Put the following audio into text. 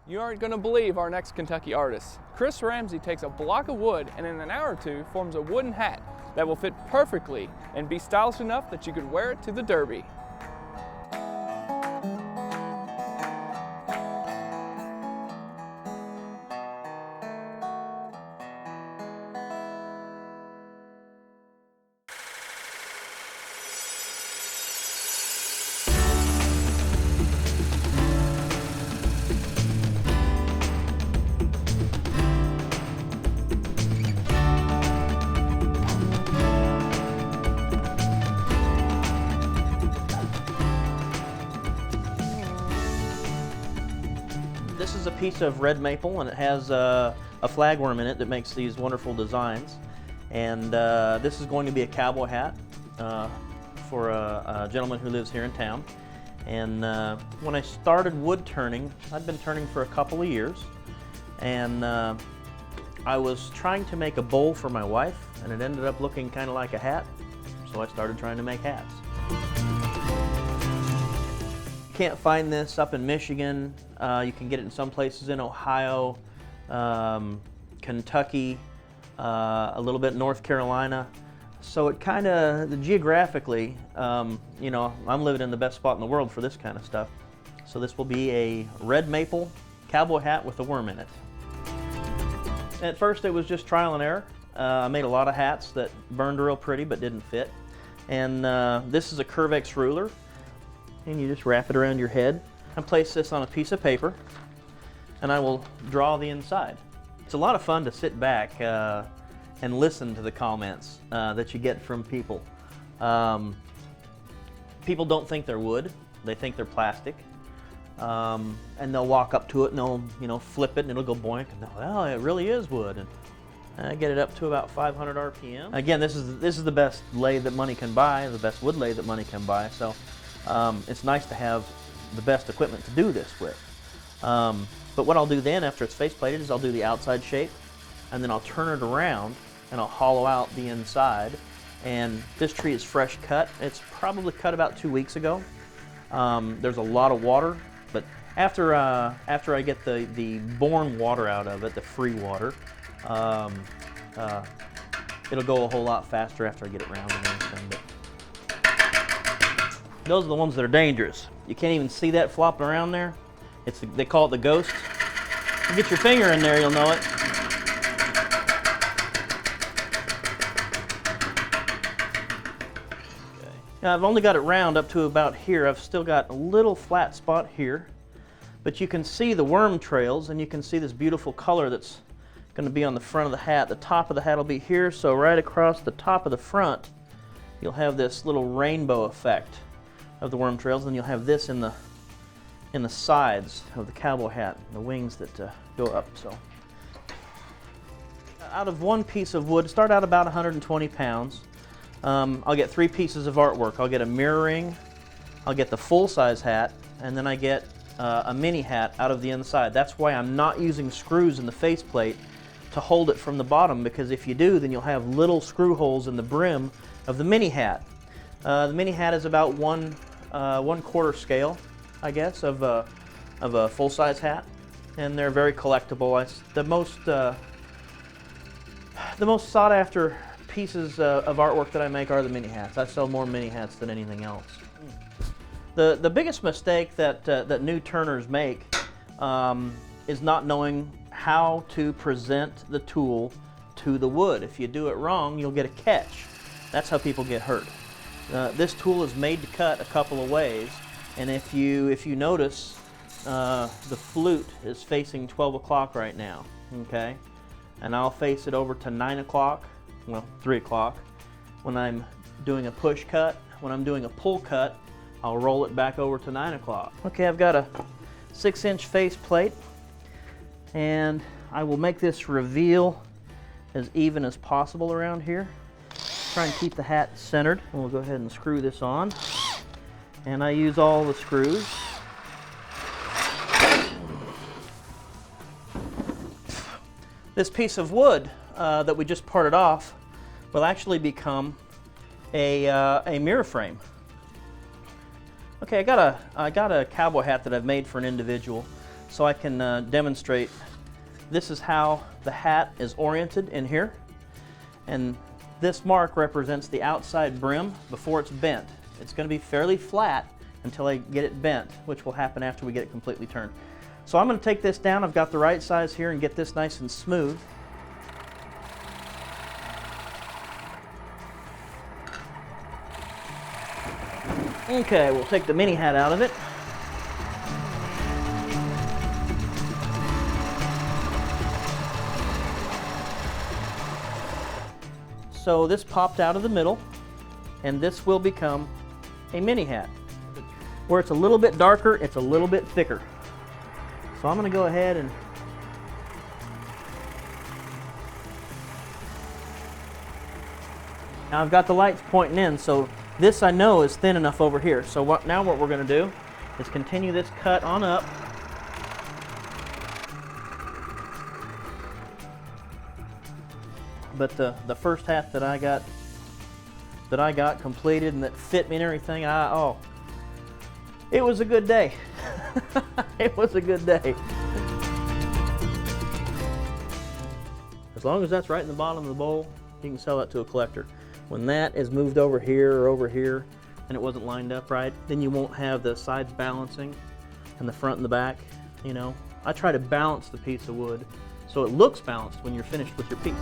You aren't going to believe our next Kentucky artist. Chris Ramsey takes a block of wood and in an hour or two forms a wooden hat that will fit perfectly and be stylish enough that you could wear it to the Derby. This is a piece of red maple, and it has a flagworm in it that makes these wonderful designs. And this is going to be a cowboy hat for a gentleman who lives here in town. And when I started wood turning, I'd been turning for a couple of years, and I was trying to make a bowl for my wife, and it ended up looking kind of like a hat, so I started trying to make hats. Can't find this up in Michigan. You can get it in some places in Ohio, Kentucky, a little bit North Carolina. So it kind of, geographically, you know, I'm living in the best spot in the world for this kind of stuff. So this will be a red maple cowboy hat with a worm in it. At first it was just trial and error. I made a lot of hats that burned real pretty but didn't fit. And this is a Curvex ruler. And you just wrap it around your head and place this on a piece of paper, and I will draw the inside. It's a lot of fun to sit back and listen to the comments that you get from people. People don't think they're wood, they think they're plastic. And they'll walk up to it and they'll, you know, flip it and it'll go boink, and well, it really is wood. And I get it up to about 500 RPM. Again, this is the best lathe that money can buy, the best wood lathe that money can buy. So it's nice to have the best equipment to do this with. But what I'll do then after it's face plated is I'll do the outside shape, and then I'll turn it around and I'll hollow out the inside. And this tree is fresh cut. It's probably cut about 2 weeks ago. There's a lot of water, but after I get the born water out of it, the free water, it'll go a whole lot faster after I get it round and everything. But those are the ones that are dangerous. You can't even see that flopping around there. They call it the ghost. You get your finger in there, you'll know it. Okay. Now I've only got it round up to about here. I've still got a little flat spot here, but you can see the worm trails, and you can see this beautiful color that's going to be on the front of the hat. The top of the hat will be here, so right across the top of the front, you'll have this little rainbow effect of the worm trails, and you'll have this in the sides of the cowboy hat, the wings that go up. So out of one piece of wood, start out about 120 pounds. I'll get 3 pieces of artwork. I'll get a mirroring, I'll get the full-size hat, and then I get a mini hat out of the inside. That's why I'm not using screws in the faceplate to hold it from the bottom, because if you do, then you'll have little screw holes in the brim of the mini hat. The mini hat is about 1/4 scale, I guess, of a full-size hat, and they're very collectible. The most sought-after pieces of artwork that I make are the mini hats. I sell more mini hats than anything else. The biggest mistake that new turners make is not knowing how to present the tool to the wood. If you do it wrong, you'll get a catch. That's how people get hurt. This tool is made to cut a couple of ways, and if you notice, the flute is facing 12 o'clock right now, okay? And I'll face it over to 9 o'clock, well, 3 o'clock. When I'm doing a push cut, when I'm doing a pull cut, I'll roll it back over to 9 o'clock. Okay, I've got a 6-inch face plate, and I will make this reveal as even as possible around here. Try and keep the hat centered, and we'll go ahead and screw this on. And I use all the screws. This piece of wood that we just parted off will actually become a mirror frame. Okay, I got a cowboy hat that I've made for an individual. so I can demonstrate. This is how the hat is oriented in here, and this mark represents the outside brim before it's bent. It's going to be fairly flat until I get it bent, which will happen after we get it completely turned. So I'm going to take this down. I've got the right size here and get this nice and smooth. Okay, we'll take the mini hat out of it. So this popped out of the middle, and this will become a mini hat. Where it's a little bit darker, it's a little bit thicker. So I'm going to go ahead and now I've got the lights pointing in, so this I know is thin enough over here. So now what we're going to do is continue this cut on up. But the first hat that I got completed and that fit me and everything, it was a good day. It was a good day. As long as that's right in the bottom of the bowl, you can sell that to a collector. When that is moved over here or over here and it wasn't lined up right, then you won't have the sides balancing and the front and the back. You know, I try to balance the piece of wood so it looks balanced when you're finished with your piece.